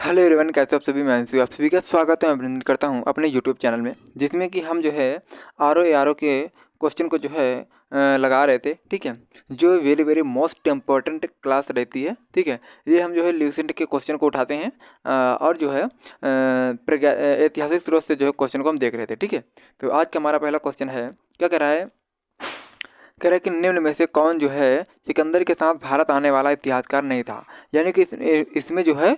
Hello everyone, कैसे हो आप सभी। मैं अंशु, आप सभी का स्वागत है, अभिनंदन करता हूं अपने यूट्यूब चैनल में, जिसमें कि हम जो है आर ओ के क्वेश्चन को जो है लगा रहे थे। ठीक है, जो very very most important class रहती है। ठीक है, ये हम जो है ल्यूसेंट के क्वेश्चन को उठाते हैं और जो है ऐतिहासिक स्रोत से जो है क्वेश्चन को हम देख रहे थे। ठीक है, तो आज का हमारा पहला क्वेश्चन है, क्या कह रहा है, कह रहा है कि निम्न में से कौन जो है सिकंदर के साथ भारत आने वाला इतिहासकार नहीं था। यानी कि इसमें जो है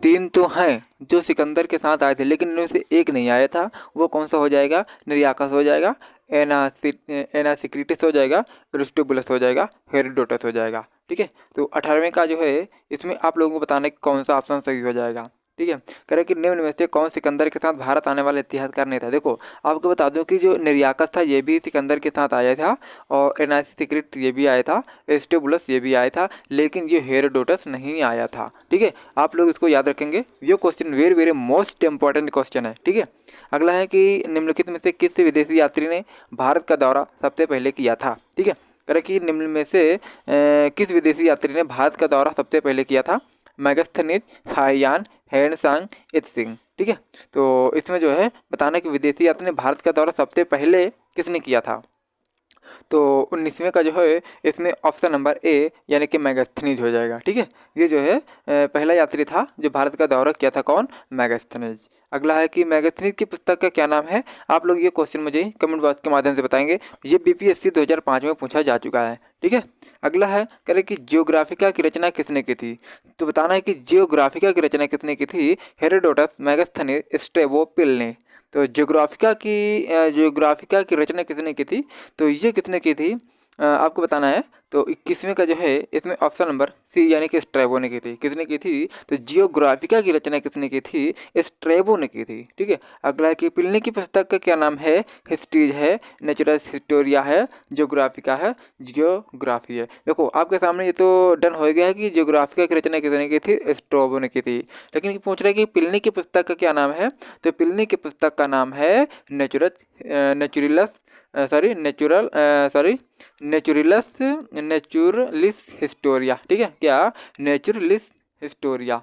तीन तो हैं जो सिकंदर के साथ आए थे, लेकिन इनमें से एक नहीं आया था। वो कौन सा हो जाएगा? निरियाकस हो जाएगा, एनासिक्रिटिस हो जाएगा, अरिस्टोबुलस हो जाएगा, हेरोडोटस हो जाएगा। ठीक है, तो 18वें का जो है इसमें आप लोगों को बताना है कि कौन सा ऑप्शन सही हो जाएगा। ठीक है, कह रहे कि निम्न में से कौन सिकंदर के साथ भारत आने वाला इतिहासकार नहीं था। देखो, आपको बता दूं कि जो निरियाकस था ये भी सिकंदर के साथ आया था, और एनासिक्रिट ये भी आया था, एस्टेबुलस ये भी आया था, लेकिन ये हेरोडोटस नहीं आया था। ठीक है, आप लोग इसको याद रखेंगे, ये question very very most important question है। ठीक है, अगला है कि निम्नलिखित में से किस विदेशी यात्री ने भारत का दौरा सबसे पहले किया था। ठीक है, कह रहे कि निम्न में से किस विदेशी यात्री ने भारत का दौरा सबसे पहले किया था? मैगस्थनीज, हाइयान, हेनसांग, इत्सिंग। ठीक है, तो इसमें जो है बताना कि विदेशी यात्री ने भारत का दौरा सबसे पहले किसने किया था। तो 19वें का जो है इसमें ऑप्शन नंबर ए यानी कि मैगस्थनीज हो जाएगा। ठीक है, ये जो है पहला यात्री था जो भारत का दौरा किया था। कौन? मैगस्थनीज। अगला है कि मैगस्थनीज की पुस्तक का क्या नाम है? आप लोग ये क्वेश्चन मुझे कमेंट बॉक्स के माध्यम से बताएंगे। ये बीपीएससी 2005 में पूछा जा चुका है। ठीक है, अगला है, कह रहे कि जियोग्राफिका की रचना किसने की थी। तो बताना है कि जियोग्राफिका की रचना किसने की थी? हेरोडोटस, मैगस्थनीज, स्ट्रेबो, प्लिनी ने। तो जियोग्राफिका की रचना किसने की थी? तो ये किसने की थी आपको बताना है। तो 21वें का जो है इसमें ऑप्शन नंबर सी यानी कि स्ट्रैबो ने की थी। किसने की थी? तो जियोग्राफिका की रचना किसने की थी? स्ट्रैबो ने की थी। ठीक है, अगला है कि प्लिनी की पुस्तक का क्या नाम है? हिस्ट्रीज है, नेचुरल हिस्टोरिया है, जियोग्राफिका है, जियोग्राफी है। देखो, आपके सामने ये तो डन हो गया है कि जियोग्राफिका की रचना किसने की थी? स्ट्रैबो ने की थी। लेकिन पूछ रहा है कि प्लिनी की पुस्तक का क्या नाम है? तो प्लिनी की पुस्तक का नाम है Naturalis sorry natural sorry Naturalis Naturalis Historia. ठीक है, क्या? Naturalis Historia.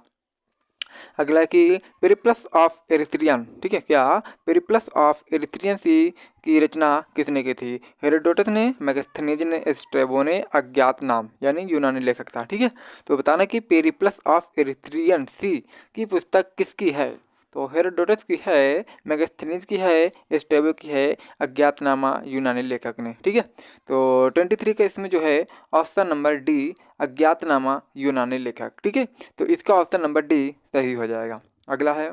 अगला है कि पेरिप्लस ऑफ एरिथ्रियन। ठीक है, क्या? पेरिप्लस ऑफ एरिथ्रियन सी की रचना किसने की थी? हेरोडोटस ने, मैगस्थनीज ने, स्ट्रैबो ने, अज्ञात नाम यानी यूनानी लेखक था। ठीक है, तो बताना कि पेरिप्लस ऑफ एरिथ्रियन सी की पुस्तक किसकी है। तो हेरोडोटस की है, मैगस्थनीज की है, स्ट्रैबो की है, अज्ञातनामा यूनानी लेखक ने। ठीक है, तो 23 का इसमें जो है ऑप्शन नंबर डी अज्ञातनामा यूनानी लेखक। ठीक है, तो इसका ऑप्शन नंबर डी सही हो जाएगा। अगला है,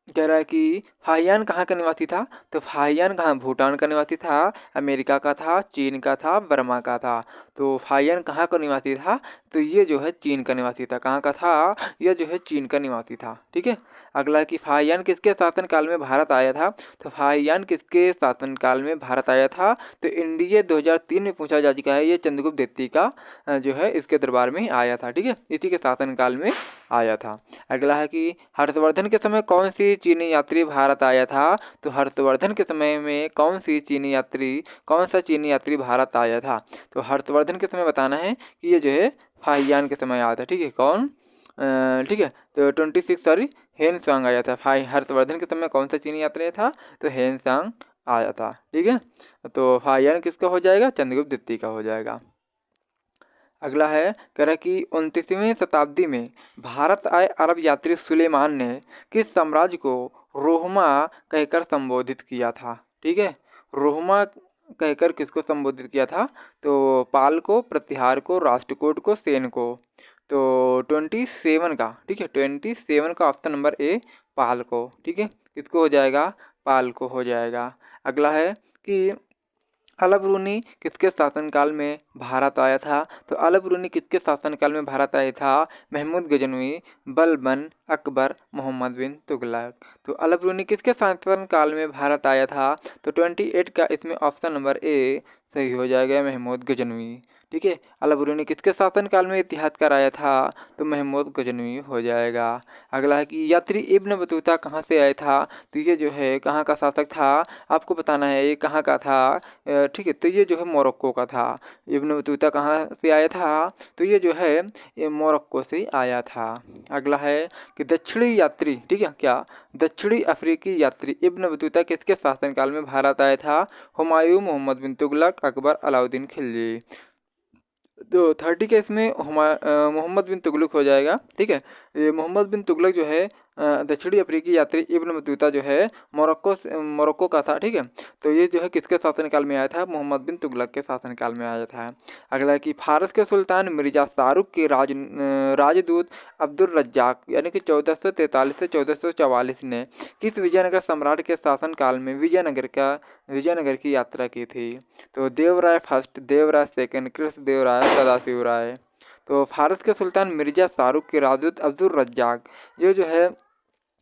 कह रहा है कि हाइयान कहाँ का निवासी था। तो हाइयान कहाँ? भूटान का निवासी था, अमेरिका का था, चीन का था, बर्मा का था। तो हाइयान कहाँ का निवासी था? तो ये जो है चीन का निवासी था। कहाँ का था? यह जो है चीन का निवासी था। ठीक है, अगला है कि फाहियान किसके शासनकाल में भारत आया था। तो फाहियान किसके शासनकाल में भारत आया था? तो इंडिया 2003 में पूछा जा चुका है। ये चंद्रगुप्त द्वितीय का जो है इसके दरबार में आया था। ठीक है, इसी के शासनकाल में आया था। अगला है कि हर्षवर्धन के समय कौन सी चीनी यात्री भारत आया था। तो हर्षवर्धन के समय में कौन सा चीनी यात्री भारत आया था। तो हर्षवर्धन के समय बताना है कि ये जो है फाहियान के समय आया था। ठीक है, कौन? ठीक है, तो 26 सॉरी हेनसांग आया था। हर्षवर्धन के समय कौन सा चीनी यात्री था? तो हेनसांग आया था। ठीक है, तो फाहियान किसका हो जाएगा? चंद्रगुप्त द्वितीय का हो जाएगा। अगला है, कह रहा है कि 29वीं शताब्दी में भारत आए अरब यात्री सुलेमान ने किस साम्राज्य को रोहमा कहकर संबोधित किया था। ठीक है, रोहमा कहकर किसको संबोधित किया था? तो पाल को, प्रतिहार को, राष्ट्रकूट को, सेन को। तो 27 का, ठीक है, 27 का ऑप्शन नंबर ए पाल को। ठीक है, किसको हो जाएगा? पाल को हो जाएगा। अगला है कि अलबरूनी किसके शासनकाल में भारत आया था। तो अलबरूनी किसके शासनकाल में भारत आया था? महमूद गजनवी, बलबन, अकबर, मोहम्मद बिन तुगलक। तो अलबरूनी किसके शासनकाल में भारत आया था? तो 28 का इसमें ऑप्शन नंबर ए सही हो जाएगा महमूद गजनवी। ठीक है, अलाउद्दीन ने किसके शासनकाल में इतिहाद कराया था? तो महमूद गजनवी हो जाएगा। अगला है कि यात्री इब्न बतूता कहाँ से आया था? तो ये जो है कहाँ का शासक था, आपको बताना है ये कहाँ का था। ठीक है, तो ये जो है मोरक्को का था। इब्न बतूता कहाँ से आया था? तो ये जो है ये मोरक्को से आया था। अगला है कि दक्षिणी यात्री, ठीक है क्या, दक्षिणी अफ्रीकी यात्री इब्न बतूता किसके शासनकाल में भारत आया था? हुमायूं, मोहम्मद बिन तुगलक, अकबर, अलाउद्दीन खिलजी। तो 30 का इसमें मोहम्मद बिन तुगलक हो जाएगा। ठीक है, ये मोहम्मद बिन तुगलक जो है दक्षिणी अफ्रीकी यात्री इब्न बतूता जो है मोरक्को का था। ठीक है, तो ये जो है किसके शासनकाल में आया था? मोहम्मद बिन तुगलक के शासनकाल में आया था। अगला है कि फारस के सुल्तान मिर्जा शाहरुख के राजदूत अब्दुल रज्जाक यानी कि 1443 से 1444 ने किस विजयनगर सम्राट के शासनकाल में विजयनगर की यात्रा की थी? तो देवराय फर्स्ट, देवराय सेकंड, कृष्णदेवराय, सदाशिव राय। तो फारस के सुल्तान मिर्जा शाहरुख के राजदूत अब्दुल रज्जाक ये जो है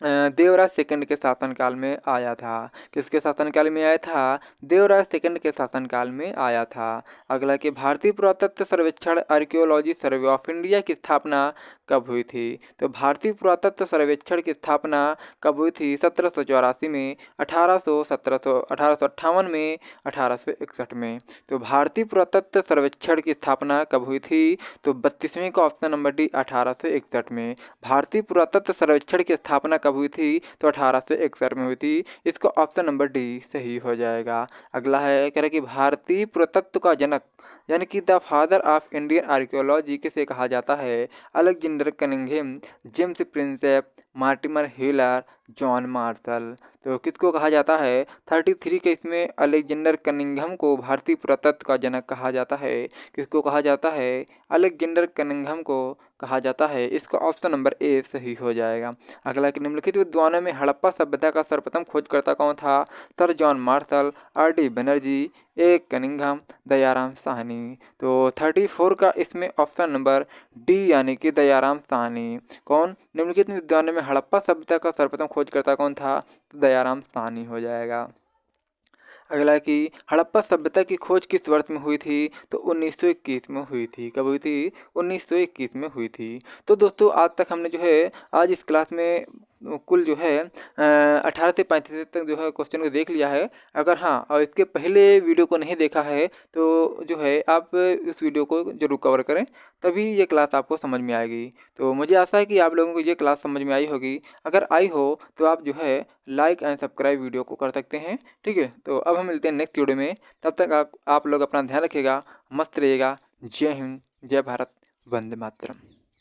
देवराज सेकंड के शासनकाल में आया था। किसके शासनकाल में आया था? देवराज सेकंड के शासनकाल में आया था। अगला कि भारतीय पुरातत्व सर्वेक्षण आर्कियोलॉजी सर्वे ऑफ इंडिया की स्थापना कब हुई थी? तो भारतीय पुरातत्व सर्वेक्षण की स्थापना कब हुई थी? 1784 में, 1858 में, 1861 में। तो भारतीय पुरातत्व सर्वेक्षण की स्थापना कब हुई थी? तो 32वें का ऑप्शन नंबर डी, 1861 में। भारतीय पुरातत्व सर्वेक्षण की स्थापना कब हुई थी? तो 1861 में हुई थी। इसका ऑप्शन नंबर डी सही हो जाएगा। अगला है कह रहा है कि भारतीय पुरातत्व का जनक यानी कि the father of Indian archaeology किसे कहा जाता है? Alexander Cunningham, James Prinsep, Mortimer Wheeler, John Marshall. तो किसको कहा जाता है? 33 के इसमें अलेक्जेंडर कनिंघम को भारतीय पुरातत्व का जनक कहा जाता है। किसको कहा जाता है? अलेक्जेंडर कनिंघम को कहा जाता है। इसका ऑप्शन नंबर ए सही हो जाएगा। अगला कि निम्नलिखित विद्वानों में हड़प्पा सभ्यता का सर्वप्रथम खोजकर्ता कौन था? Sir John Marshall, R D Banerji, A Cunningham, Dayaram Sahni. तो 34 का इसमें ऑप्शन नंबर डी यानी कि दयाराम साहनी। कौन? निम्नलिखित विद्वानों में हड़प्पा सभ्यता का सर्वप्रथम खोजकर्ता कौन था? तो दयाराम साहनी हो जाएगा। अगला कि हड़प्पा सभ्यता की खोज किस वर्ष में हुई थी? तो 1921 में हुई थी। कब हुई थी? 1921 में हुई थी। तो दोस्तों आज तक हमने जो है आज इस क्लास में कुल जो है 18 से 35 तक जो है क्वेश्चन को देख लिया है। अगर हाँ और इसके पहले वीडियो को नहीं देखा है तो जो है आप इस वीडियो को जरूर कवर करें, तभी ये क्लास आपको समझ में आएगी। तो मुझे आशा है कि आप लोगों को ये क्लास समझ में आई होगी। अगर आई हो तो आप जो है लाइक एंड सब्सक्राइब वीडियो को कर सकते हैं। ठीक है, तो अब हम मिलते हैं नेक्स्ट वीडियो में। तब तक आप लोग अपना ध्यान रखिएगा, मस्त रहिएगा। जय हिंद, जय भारत, वंदे मातरम।